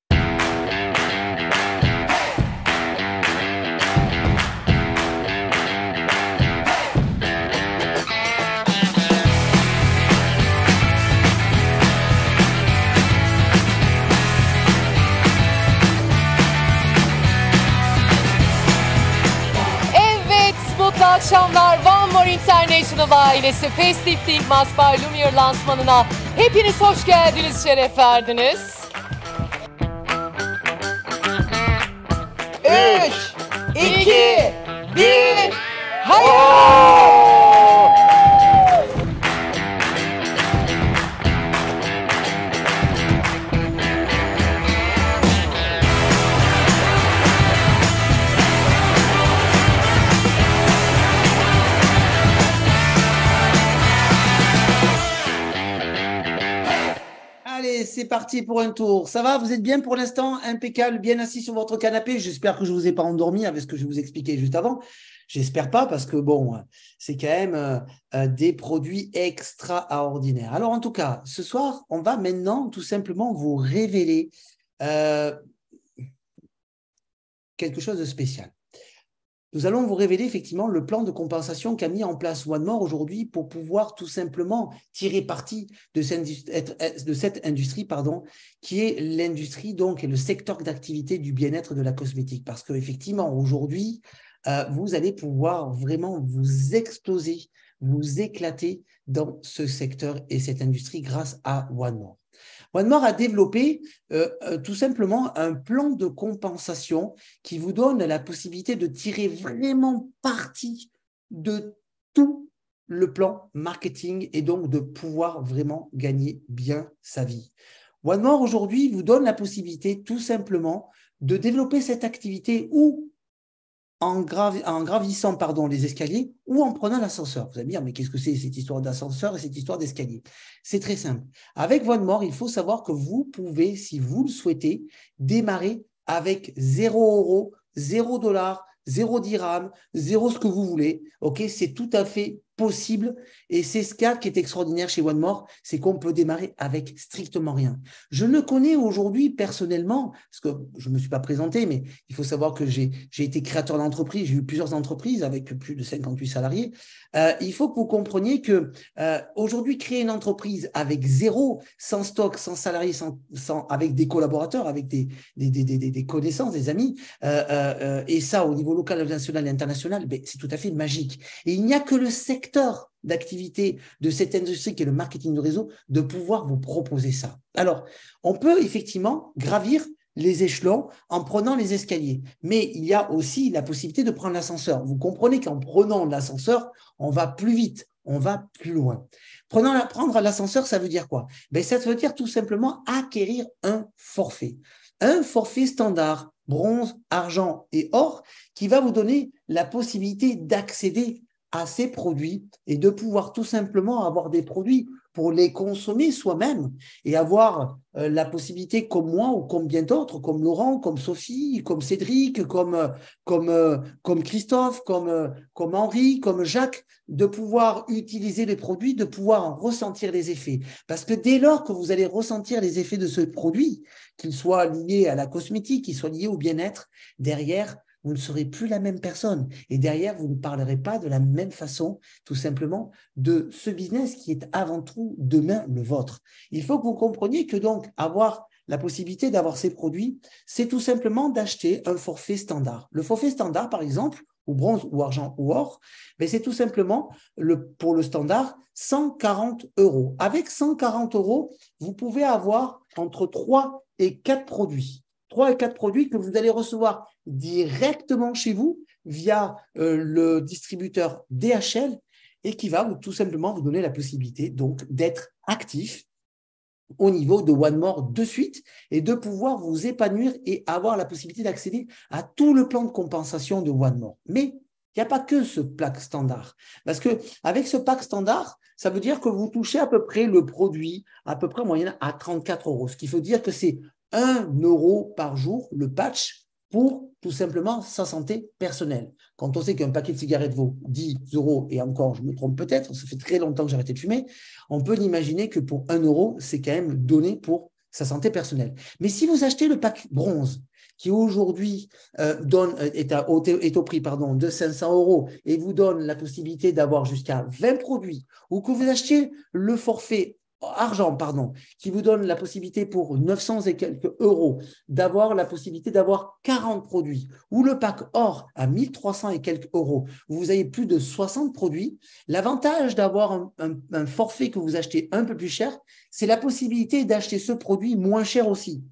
Akşamlar One More International ailesi Face Lifting Mask by Lumiere lansmanına hepiniz hoş geldiniz, şeref verdiniz. 3, 2, 1, hayır! Allez, c'est parti pour un tour. Ça va? Vous êtes bien pour l'instant? Impeccable, bien assis sur votre canapé. J'espère que je ne vous ai pas endormi avec ce que je vous expliquais juste avant. J'espère pas parce que bon, c'est quand même des produits extraordinaires. Alors en tout cas, ce soir, on va maintenant tout simplement vous révéler quelque chose de spécial. Nous allons vous révéler effectivement le plan de compensation qu'a mis en place One More aujourd'hui pour pouvoir tout simplement tirer parti de cette industrie, qui est l'industrie donc et le secteur d'activité du bien-être de la cosmétique. Parce qu'effectivement, aujourd'hui, vous allez pouvoir vraiment vous exploser, vous éclater dans ce secteur et cette industrie grâce à One More. One More a développé tout simplement un plan de compensation qui vous donne la possibilité de tirer vraiment parti de tout le plan marketing et donc de pouvoir vraiment gagner bien sa vie. One More aujourd'hui vous donne la possibilité tout simplement de développer cette activité ou en gravissant les escaliers ou en prenant l'ascenseur. Vous allez me dire, mais qu'est-ce que c'est cette histoire d'ascenseur et cette histoire d'escalier? C'est très simple. Avec One More, il faut savoir que vous pouvez, si vous le souhaitez, démarrer avec 0 €, 0 $, 0 dirhams, 0 ce que vous voulez. Ok, c'est tout à fait possible et c'est ce qui est extraordinaire chez One More, c'est qu'on peut démarrer avec strictement rien. Je ne connais aujourd'hui personnellement, parce que je ne me suis pas présenté, mais il faut savoir que j'ai été créateur d'entreprise, j'ai eu plusieurs entreprises avec plus de 58 salariés. Il faut que vous compreniez que aujourd'hui, créer une entreprise avec zéro, sans stock, sans salariés, avec des collaborateurs, avec des connaissances, des amis, et ça au niveau local, national et international, ben, c'est tout à fait magique. Et il n'y a que le secteur d'activité de cette industrie qui est le marketing de réseau de pouvoir vous proposer ça. Alors, on peut effectivement gravir les échelons en prenant les escaliers, mais il y a aussi la possibilité de prendre l'ascenseur. Vous comprenez qu'en prenant l'ascenseur, on va plus vite, on va plus loin. Prendre l'ascenseur, ça veut dire quoi? Ben, ça veut dire tout simplement acquérir un forfait standard, bronze, argent et or, qui va vous donner la possibilité d'accéder à ces produits et de pouvoir tout simplement avoir des produits pour les consommer soi-même et avoir la possibilité, comme moi ou comme bien d'autres, comme Laurent, comme Sophie, comme Cédric, comme Christophe, comme Henri, comme Jacques, de pouvoir utiliser les produits, de pouvoir en ressentir les effets. Parce que dès lors que vous allez ressentir les effets de ce produit, qu'il soit lié à la cosmétique, qu'il soit lié au bien-être, derrière, vous ne serez plus la même personne. Et derrière, vous ne parlerez pas de la même façon, tout simplement, de ce business qui est avant tout demain le vôtre. Il faut que vous compreniez que donc, avoir la possibilité d'avoir ces produits, c'est tout simplement d'acheter un forfait standard. Le forfait standard, par exemple, ou bronze, ou argent, ou or, mais c'est tout simplement, pour le standard, 140 €. Avec 140 €, vous pouvez avoir entre 3 et 4 produits. 3 et 4 produits que vous allez recevoir directement chez vous via le distributeur DHL et qui va tout simplement vous donner la possibilité donc d'être actif au niveau de One More de suite et de pouvoir vous épanouir et avoir la possibilité d'accéder à tout le plan de compensation de One More. Mais il n'y a pas que ce pack standard. Parce qu'avec ce pack standard, ça veut dire que vous touchez à peu près le produit, à peu près en moyenne à 34 €. Ce qui veut dire que c'est 1 € par jour, le patch, pour tout simplement sa santé personnelle. Quand on sait qu'un paquet de cigarettes vaut 10 € et encore, je me trompe peut-être, ça fait très longtemps que j'ai arrêté de fumer, on peut imaginer que pour 1 €, c'est quand même donné pour sa santé personnelle. Mais si vous achetez le pack bronze, qui aujourd'hui est au prix de 500 € et vous donne la possibilité d'avoir jusqu'à 20 produits, ou que vous achetiez le forfait argent, qui vous donne la possibilité pour 900 et quelques euros d'avoir la possibilité d'avoir 40 produits, ou le pack or à 1300 et quelques euros, où vous avez plus de 60 produits, l'avantage d'avoir un forfait que vous achetez un peu plus cher, c'est la possibilité d'acheter ce produit moins cher aussi.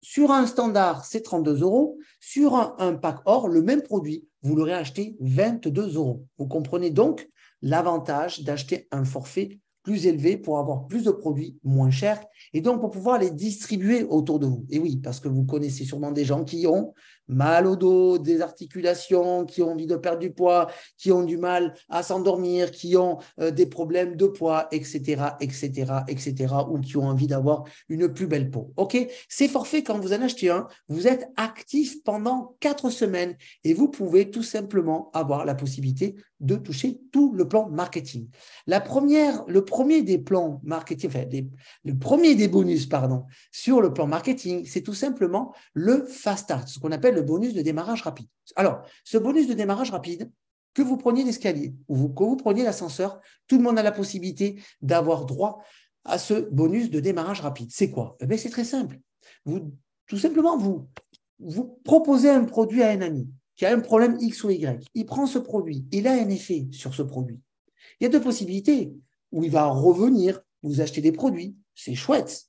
Sur un standard, c'est 32 euros. Sur un pack or, le même produit, vous l'aurez acheté 22 euros. Vous comprenez donc l'avantage d'acheter un forfait plus élevé pour avoir plus de produits moins chers et donc pour pouvoir les distribuer autour de vous. Et oui, parce que vous connaissez sûrement des gens qui ont mal au dos, des articulations, qui ont envie de perdre du poids, qui ont du mal à s'endormir, qui ont des problèmes de poids, etc., etc., etc., ou qui ont envie d'avoir une plus belle peau. OK? Ces forfaits, quand vous en achetez un, vous êtes actif pendant 4 semaines et vous pouvez tout simplement avoir la possibilité de toucher tout le plan marketing. Le premier des plans marketing, enfin, le premier des bonus, pardon, sur le plan marketing, c'est tout simplement le fast start, ce qu'on appelle le bonus de démarrage rapide. Alors, ce bonus de démarrage rapide, que vous preniez l'escalier ou que vous preniez l'ascenseur, tout le monde a la possibilité d'avoir droit à ce bonus de démarrage rapide. C'est quoi? Eh bien, c'est très simple. Tout simplement, vous proposez un produit à un ami qui a un problème X ou Y. Il prend ce produit, il a un effet sur ce produit. Il y a deux possibilités où il va revenir, vous acheter des produits, c'est chouette.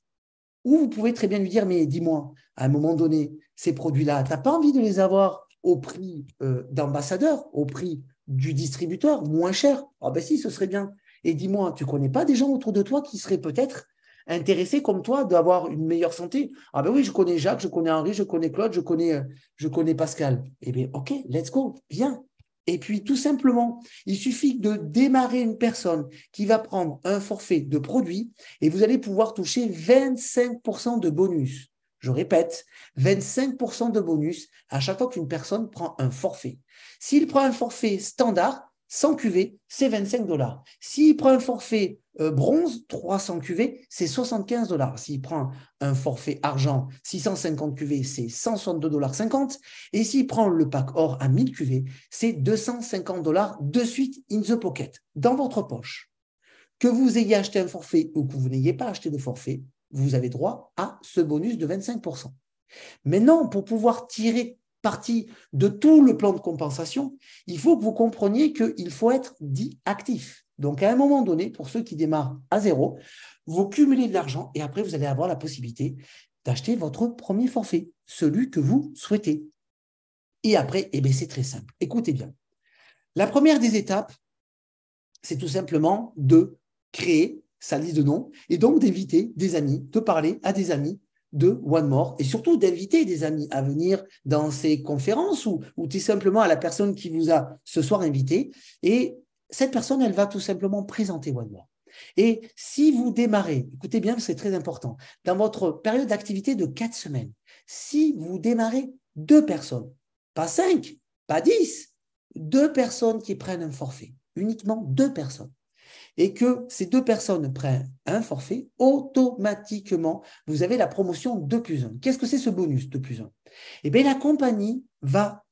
Ou vous pouvez très bien lui dire, mais dis-moi, à un moment donné, ces produits-là, tu n'as pas envie de les avoir au prix d'ambassadeur, au prix du distributeur, moins cher? Ah ben si, ce serait bien. Et dis-moi, tu ne connais pas des gens autour de toi qui seraient peut-être intéressés comme toi d'avoir une meilleure santé? Ah ben oui, je connais Jacques, je connais Henri, je connais Claude, je connais Pascal. Eh bien, ok, let's go, viens. Et puis, tout simplement, il suffit de démarrer une personne qui va prendre un forfait de produits et vous allez pouvoir toucher 25% de bonus. Je répète, 25% de bonus à chaque fois qu'une personne prend un forfait. S'il prend un forfait standard, 100 cuvées, c'est 25 $. S'il prend un forfait bronze, 300 cuvées, c'est 75 $. S'il prend un forfait argent, 650 cuvées, c'est 162,50 $. Et s'il prend le pack or à 1000 cuvées, c'est 250 $ de suite in the pocket, dans votre poche. Que vous ayez acheté un forfait ou que vous n'ayez pas acheté de forfait, vous avez droit à ce bonus de 25%. Maintenant, pour pouvoir tirer parti de tout le plan de compensation, il faut que vous compreniez qu'il faut être dit actif. Donc, à un moment donné, pour ceux qui démarrent à zéro, vous cumulez de l'argent et après, vous allez avoir la possibilité d'acheter votre premier forfait, celui que vous souhaitez. Et après, eh bien, c'est très simple. Écoutez bien. La première des étapes, c'est tout simplement de créer sa liste de noms et donc d'inviter des amis, de parler à des amis de One More et surtout d'inviter des amis à venir dans ces conférences ou tout simplement à la personne qui vous a ce soir invité. Et cette personne, elle va tout simplement présenter One More. Et si vous démarrez, écoutez bien, c'est très important, dans votre période d'activité de 4 semaines, si vous démarrez 2 personnes, pas 5, pas 10, 2 personnes qui prennent un forfait, uniquement 2 personnes, et que ces 2 personnes prennent un forfait, automatiquement, vous avez la promotion 2+1. Qu'est-ce que c'est ce bonus 2+1? Eh bien, la compagnie va,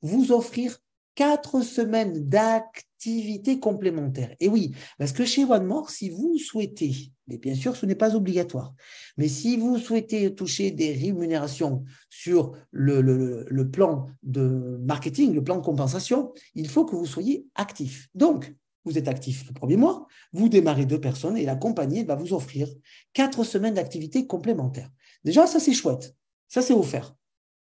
vous offrir 4 semaines d'activité complémentaire. Et oui, parce que chez One More, si vous souhaitez, mais bien sûr, ce n'est pas obligatoire, mais si vous souhaitez toucher des rémunérations sur le plan de marketing, le plan de compensation, il faut que vous soyez actif. Donc, vous êtes actif le premier mois, vous démarrez 2 personnes et la compagnie va vous offrir 4 semaines d'activité complémentaire. Déjà, ça, c'est chouette. Ça, c'est offert,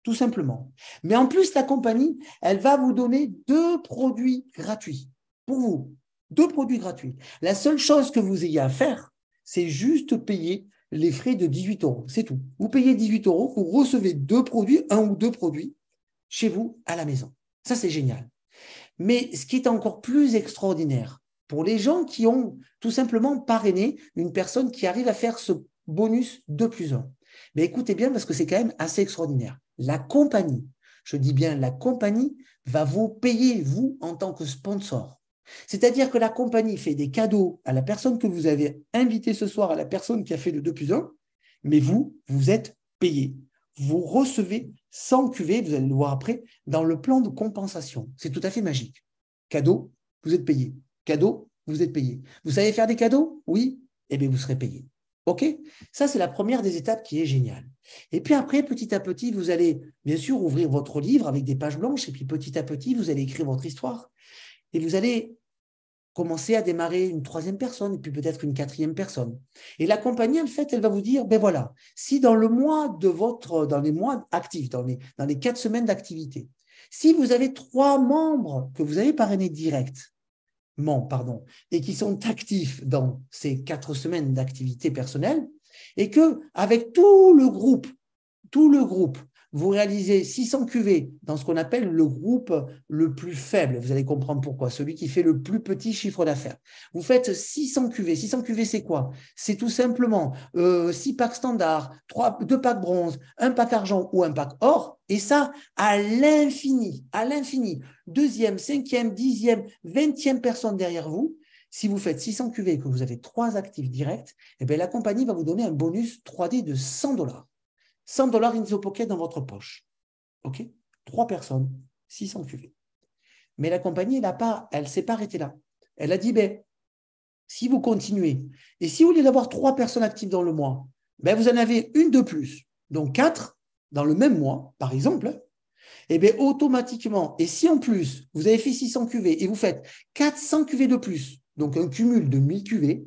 tout simplement. Mais en plus, la compagnie, elle va vous donner 2 produits gratuits pour vous. 2 produits gratuits. La seule chose que vous ayez à faire, c'est juste payer les frais de 18 €. C'est tout. Vous payez 18 €, vous recevez 2 produits, 1 ou 2 produits chez vous à la maison. Ça, c'est génial. Mais ce qui est encore plus extraordinaire, pour les gens qui ont tout simplement parrainé une personne qui arrive à faire ce bonus 2+1, mais écoutez bien parce que c'est quand même assez extraordinaire. La compagnie, je dis bien la compagnie, va vous payer, vous, en tant que sponsor. C'est-à-dire que la compagnie fait des cadeaux à la personne que vous avez invitée ce soir, à la personne qui a fait le 2+1, mais vous êtes payé. Vous recevez 100 cuvées, vous allez le voir après, dans le plan de compensation. C'est tout à fait magique. Cadeau, vous êtes payé. Cadeau, vous êtes payé. Vous savez faire des cadeaux? Oui? Eh bien, vous serez payé. OK? Ça, c'est la première des étapes qui est géniale. Et puis après, petit à petit, vous allez bien sûr ouvrir votre livre avec des pages blanches et puis petit à petit, vous allez écrire votre histoire et vous allez commencer à démarrer une troisième personne et puis peut-être une quatrième personne. Et la compagnie, en fait, elle va vous dire, ben voilà, si dans le mois dans les mois actifs, dans les 4 semaines d'activité, si vous avez 3 membres que vous avez parrainés directement, et qui sont actifs dans ces 4 semaines d'activité personnelle, et que avec tout le groupe, vous réalisez 600 QV dans ce qu'on appelle le groupe le plus faible. Vous allez comprendre pourquoi. Celui qui fait le plus petit chiffre d'affaires. Vous faites 600 QV. 600 QV, c'est quoi? C'est tout simplement 6 packs standards, 2 packs bronze, 1 pack argent ou 1 pack or. Et ça, à l'infini. À l'infini. 2e, 5e, 10e, 20e personne derrière vous. Si vous faites 600 QV et que vous avez 3 actifs directs, eh bien, la compagnie va vous donner un bonus 3D de $100. $100 in the pocket dans votre poche. OK? 3 personnes, 600 QV. Mais la compagnie, elle ne s'est pas arrêtée là. Elle a dit, ben, si vous continuez, et si au lieu d'avoir 3 personnes actives dans le mois, ben, vous en avez une de plus, donc 4 dans le même mois, par exemple, et bien automatiquement, et si en plus, vous avez fait 600 QV et vous faites 400 QV de plus, donc un cumul de 1000 QV,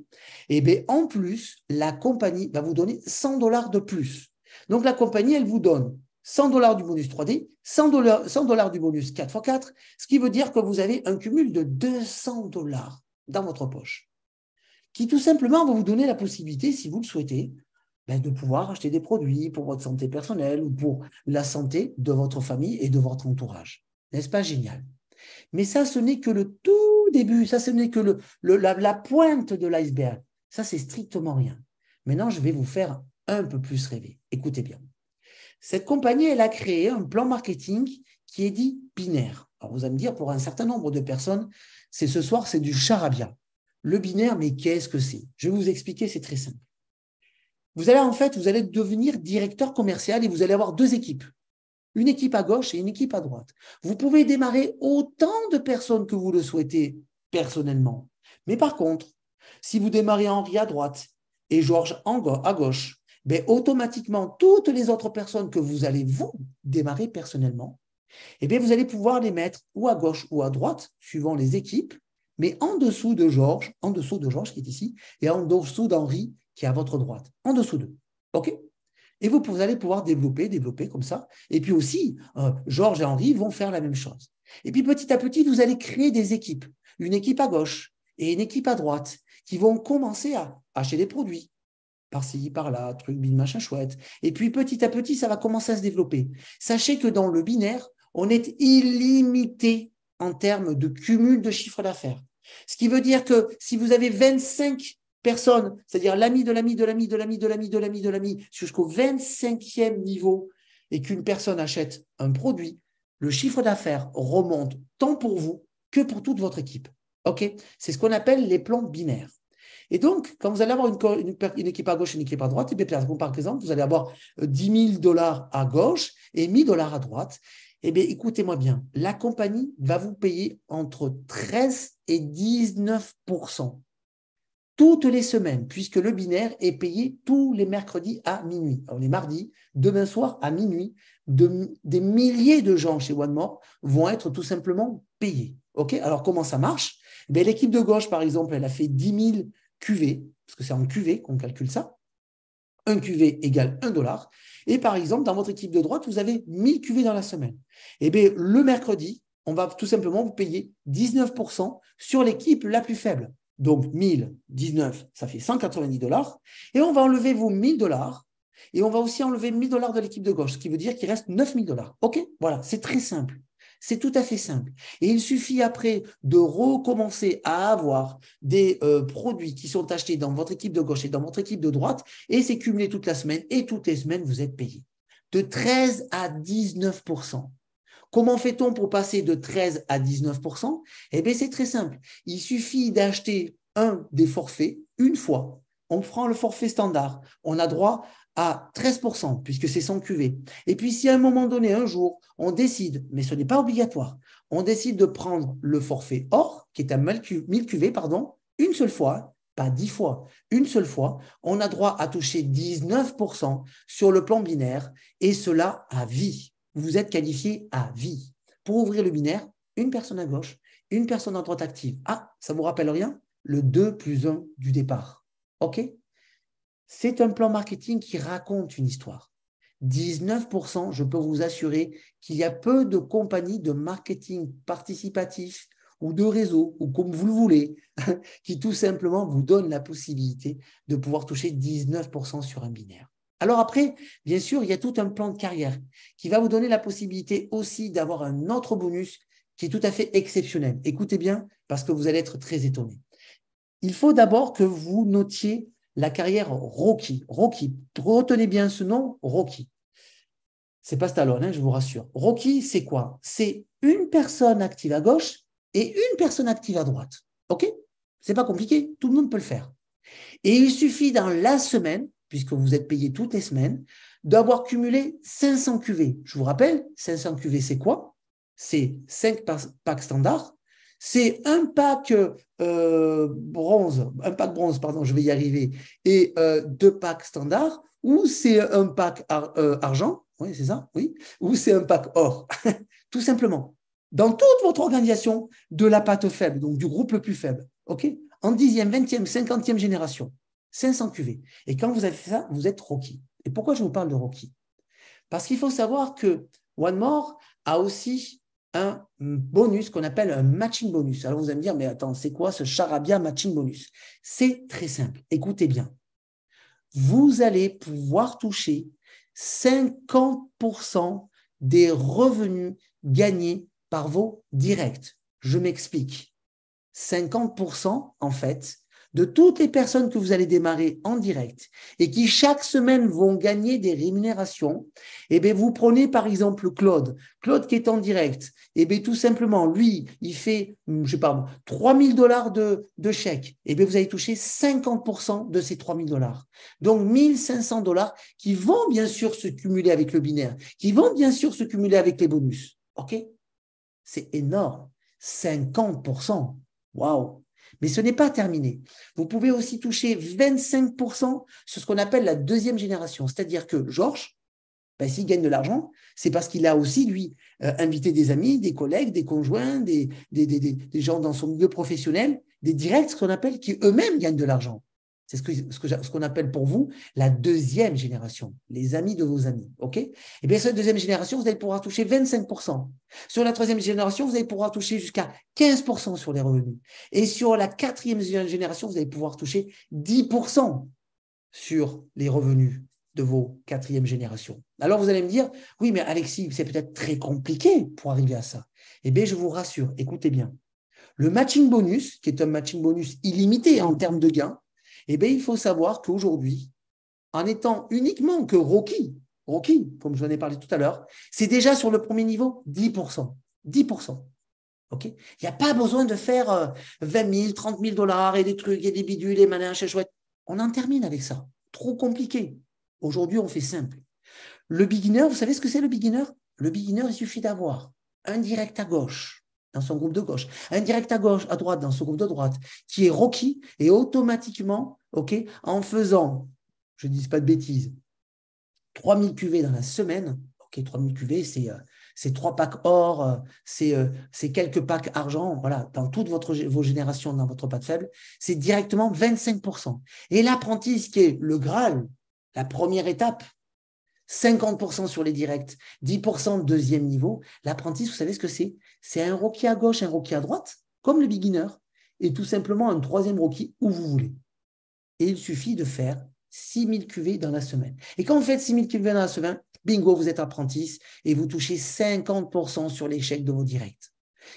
et bien en plus, la compagnie va vous donner $100 de plus. Donc, la compagnie, elle vous donne $100 du bonus 3D, $100 du bonus 4x4, ce qui veut dire que vous avez un cumul de $200 dans votre poche, qui tout simplement va vous donner la possibilité, si vous le souhaitez, de pouvoir acheter des produits pour votre santé personnelle ou pour la santé de votre famille et de votre entourage. N'est-ce pas génial? Mais ça, ce n'est que le tout début, ça, ce n'est que la pointe de l'iceberg. Ça, c'est strictement rien. Maintenant, je vais vous faire un peu plus rêver. Écoutez bien. Cette compagnie, elle a créé un plan marketing qui est dit binaire. Alors, vous allez me dire, pour un certain nombre de personnes, ce soir, c'est du charabia. Le binaire, mais qu'est-ce que c'est? Je vais vous expliquer, c'est très simple. Vous allez devenir directeur commercial et vous allez avoir 2 équipes. Une équipe à gauche et une équipe à droite. Vous pouvez démarrer autant de personnes que vous le souhaitez personnellement. Mais par contre, si vous démarrez Henri à droite et Georges à gauche, ben automatiquement, toutes les autres personnes que vous allez vous démarrer personnellement, eh bien, vous allez pouvoir les mettre ou à gauche ou à droite, suivant les équipes, mais en dessous de Georges qui est ici, et en dessous d'Henri qui est à votre droite, en dessous d'eux. OK? Et vous allez pouvoir développer comme ça. Et puis aussi, Georges et Henri vont faire la même chose. Et puis petit à petit, vous allez créer des équipes. Une équipe à gauche et une équipe à droite qui vont commencer à acheter des produits. Par-ci, par-là, truc, bine, machin chouette. Et puis petit à petit, ça va commencer à se développer. Sachez que dans le binaire, on est illimité en termes de cumul de chiffre d'affaires. Ce qui veut dire que si vous avez 25 personnes, c'est-à-dire l'ami de l'ami de l'ami de l'ami de l'ami de l'ami de l'ami, jusqu'au 25e niveau, et qu'une personne achète un produit, le chiffre d'affaires remonte tant pour vous que pour toute votre équipe. OK? C'est ce qu'on appelle les plans binaires. Et donc, quand vous allez avoir une équipe à gauche et une équipe à droite, par exemple, vous allez avoir $10 000 à gauche et $1000 à droite. Eh bien, écoutez-moi bien, la compagnie va vous payer entre 13 et 19% toutes les semaines, puisque le binaire est payé tous les mercredis à minuit. Alors, les mardis, demain soir à minuit, des milliers de gens chez One More vont être tout simplement payés. OK? Alors, comment ça marche? L'équipe de gauche, par exemple, elle a fait 10 000 QV, parce que c'est en QV qu'on calcule ça. 1 QV égale $1. Et par exemple, dans votre équipe de droite, vous avez 1000 QV dans la semaine. Eh bien, le mercredi, on va tout simplement vous payer 19% sur l'équipe la plus faible. Donc, 1000, 19, ça fait $190. Et on va enlever vos $1000. Et on va aussi enlever $1000 de l'équipe de gauche, ce qui veut dire qu'il reste $9000. OK? Voilà, c'est très simple. C'est tout à fait simple. Et il suffit après de recommencer à avoir des produits qui sont achetés dans votre équipe de gauche et dans votre équipe de droite, et c'est cumulé toute la semaine, et toutes les semaines, vous êtes payé. De 13 à 19%. Comment fait-on pour passer de 13 à 19%? Eh bien, c'est très simple. Il suffit d'acheter un des forfaits une fois. On prend le forfait standard. On a droit à 13%, puisque c'est 100 QV. Et puis, si à un moment donné, un jour, on décide, mais ce n'est pas obligatoire, on décide de prendre le forfait or, qui est à 1000 QV, une seule fois, pas 10 fois, une seule fois, on a droit à toucher 19% sur le plan binaire, et cela à vie. Vous êtes qualifié à vie. Pour ouvrir le binaire, une personne à gauche une personne en droite active. Ah, ça ne vous rappelle rien? Le 2 plus 1 du départ. OK? C'est un plan marketing qui raconte une histoire. 19%, je peux vous assurer qu'il y a peu de compagnies de marketing participatif ou de réseau, ou comme vous le voulez, qui tout simplement vous donnent la possibilité de pouvoir toucher 19% sur un binaire. Alors après, bien sûr, il y a tout un plan de carrière qui va vous donner la possibilité aussi d'avoir un autre bonus qui est tout à fait exceptionnel. Écoutez bien, parce que vous allez être très étonnés. Il faut d'abord que vous notiez la carrière Rocky. Rocky, retenez bien ce nom, Rocky. C'est pas Stallone, hein, je vous rassure. Rocky, c'est quoi? C'est une personne active à gauche et une personne active à droite. OK? C'est pas compliqué, tout le monde peut le faire. Et il suffit dans la semaine, puisque vous êtes payé toutes les semaines, d'avoir cumulé 500 QV. Je vous rappelle, 500 QV, c'est quoi? C'est 5 packs standards. C'est un pack bronze, pardon, je vais y arriver, et 2 packs standards, ou c'est un pack argent, oui, c'est ça, oui, ou c'est un pack or, tout simplement. Dans toute votre organisation de la patte faible, donc du groupe le plus faible, ok, en 10e, 20e, 50e génération, 500 QV. Et quand vous avez fait ça, vous êtes Rocky. Et pourquoi je vous parle de Rocky? Parce qu'il faut savoir que One More a aussi un bonus qu'on appelle un matching bonus. Alors vous allez me dire, mais attends, c'est quoi ce charabia matching bonus? C'est très simple. Écoutez bien. Vous allez pouvoir toucher 50% des revenus gagnés par vos directs. Je m'explique. 50% en fait de toutes les personnes que vous allez démarrer en direct et qui chaque semaine vont gagner des rémunérations, eh bien vous prenez par exemple Claude qui est en direct, eh bien tout simplement lui il fait, je sais pas, $3 000 de chèque, eh bien vous allez toucher 50% de ces $3 000, donc $1 500 qui vont bien sûr se cumuler avec le binaire, qui vont bien sûr se cumuler avec les bonus. Ok, c'est énorme, 50%. Waouh! Mais ce n'est pas terminé. Vous pouvez aussi toucher 25% sur ce qu'on appelle la deuxième génération. C'est-à-dire que Georges, ben, s'il gagne de l'argent, c'est parce qu'il a aussi, lui, invité des amis, des collègues, des conjoints, des gens dans son milieu professionnel, des directs, ce qu'on appelle, qui eux-mêmes gagnent de l'argent. C'est ce qu'on appelle pour vous la deuxième génération, les amis de vos amis. OK? Et bien, cette deuxième génération, vous allez pouvoir toucher 25%. Sur la troisième génération, vous allez pouvoir toucher jusqu'à 15% sur les revenus. Et sur la quatrième génération, vous allez pouvoir toucher 10% sur les revenus de vos quatrième générations. Alors, vous allez me dire, oui, mais Alexis, c'est peut-être très compliqué pour arriver à ça. Eh bien, je vous rassure, écoutez bien. Le matching bonus, qui est un matching bonus illimité en termes de gains, eh bien, il faut savoir qu'aujourd'hui, en étant uniquement que Rocky, comme je vous en ai parlé tout à l'heure, c'est déjà sur le premier niveau 10%. 10%. Okay, il n'y a pas besoin de faire 20 000, 30 000 $ et des trucs et des bidules, des malins, chez chouette. On en termine avec ça. Trop compliqué. Aujourd'hui, on fait simple. Le beginner, vous savez ce que c'est le beginner? Le beginner, il suffit d'avoir un direct à gauche dans son groupe de gauche, un direct à gauche, à droite dans son groupe de droite, qui est Rocky, et automatiquement, okay, en faisant, je ne dis pas de bêtises, 3000 QV dans la semaine, ok, 3000 QV, c'est 3 packs or, c'est quelques packs argent, voilà, dans toutes vos générations, dans votre patte faible, c'est directement 25%. Et l'apprenti, ce qui est le Graal, la première étape, 50% sur les directs, 10% deuxième niveau. L'apprenti, vous savez ce que c'est? C'est un Rocky à gauche, un Rocky à droite, comme le beginner, et tout simplement un troisième Rocky où vous voulez. Et il suffit de faire 6000 QV dans la semaine. Et quand vous faites 6000 QV dans la semaine, bingo, vous êtes apprenti et vous touchez 50% sur les chèques de vos directs.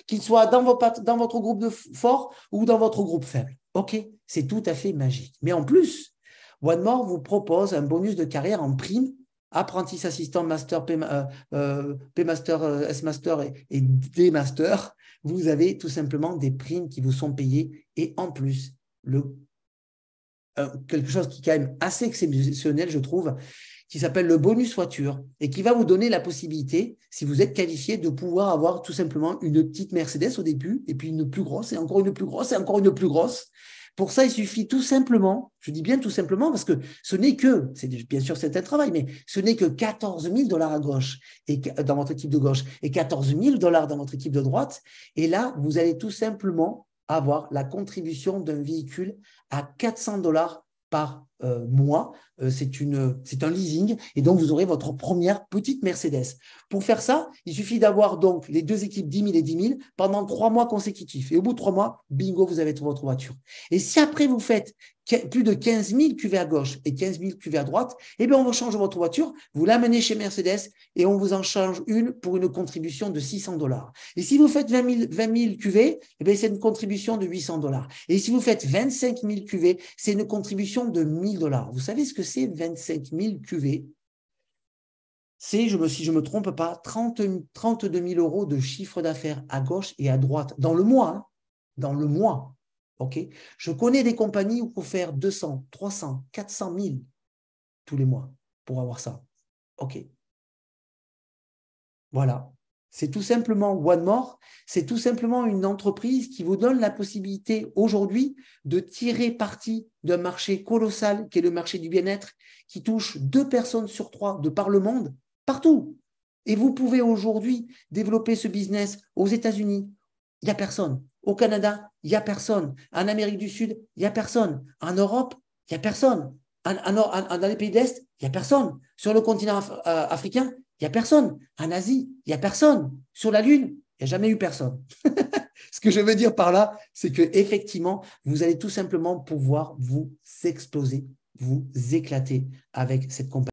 Qu'ils soient dans votre groupe de fort ou dans votre groupe faible. OK, c'est tout à fait magique. Mais en plus, One More vous propose un bonus de carrière en prime, apprenti assistant master, P-master, S-master et D-master. Vous avez tout simplement des primes qui vous sont payées et en plus, quelque chose qui est quand même assez exceptionnel, je trouve, qui s'appelle le bonus voiture et qui va vous donner la possibilité, si vous êtes qualifié, de pouvoir avoir tout simplement une petite Mercedes au début et puis une plus grosse et encore une plus grosse et encore une plus grosse Pour ça, il suffit tout simplement, je dis bien tout simplement parce que ce n'est que, c'est bien sûr c'est un travail, mais ce n'est que 14 000 $ à gauche et dans votre équipe de gauche et 14 000 $ dans votre équipe de droite. Et là, vous allez tout simplement avoir la contribution d'un véhicule à 400 $ par mois. C'est un leasing et donc vous aurez votre première petite Mercedes. Pour faire ça, il suffit d'avoir donc les deux équipes 10 000 et 10 000 pendant 3 mois consécutifs. Et au bout de 3 mois, bingo, vous avez votre voiture. Et si après vous faites plus de 15 000 QV à gauche et 15 000 QV à droite, eh bien on vous change votre voiture, vous l'amenez chez Mercedes et on vous en change une pour une contribution de 600 $. Et si vous faites 20 000 QV, eh bien c'est une contribution de 800 $. Et si vous faites 25 000 QV, c'est une contribution de 1 000 $. Vous savez ce que c'est 25 000 QV? C'est, si je ne me trompe pas, 32 000 € de chiffre d'affaires à gauche et à droite dans le mois. Hein, dans le mois. Okay, je connais des compagnies où il faut faire 200, 300, 400 000 tous les mois pour avoir ça. OK. Voilà. C'est tout simplement One More. C'est tout simplement une entreprise qui vous donne la possibilité aujourd'hui de tirer parti d'un marché colossal qui est le marché du bien-être, qui touche 2 personnes sur 3 de par le monde, partout. Et vous pouvez aujourd'hui développer ce business aux États-Unis. Il n'y a personne. Au Canada, il n'y a personne. En Amérique du Sud, il n'y a personne. En Europe, il n'y a personne. Dans les pays de l'Est, il n'y a personne. Sur le continent africain, il n'y a personne. En Asie, il n'y a personne. Sur la Lune, il n'y a jamais eu personne. Ce que je veux dire par là, c'est qu'effectivement, vous allez tout simplement pouvoir vous exploser, vous éclater avec cette compagnie.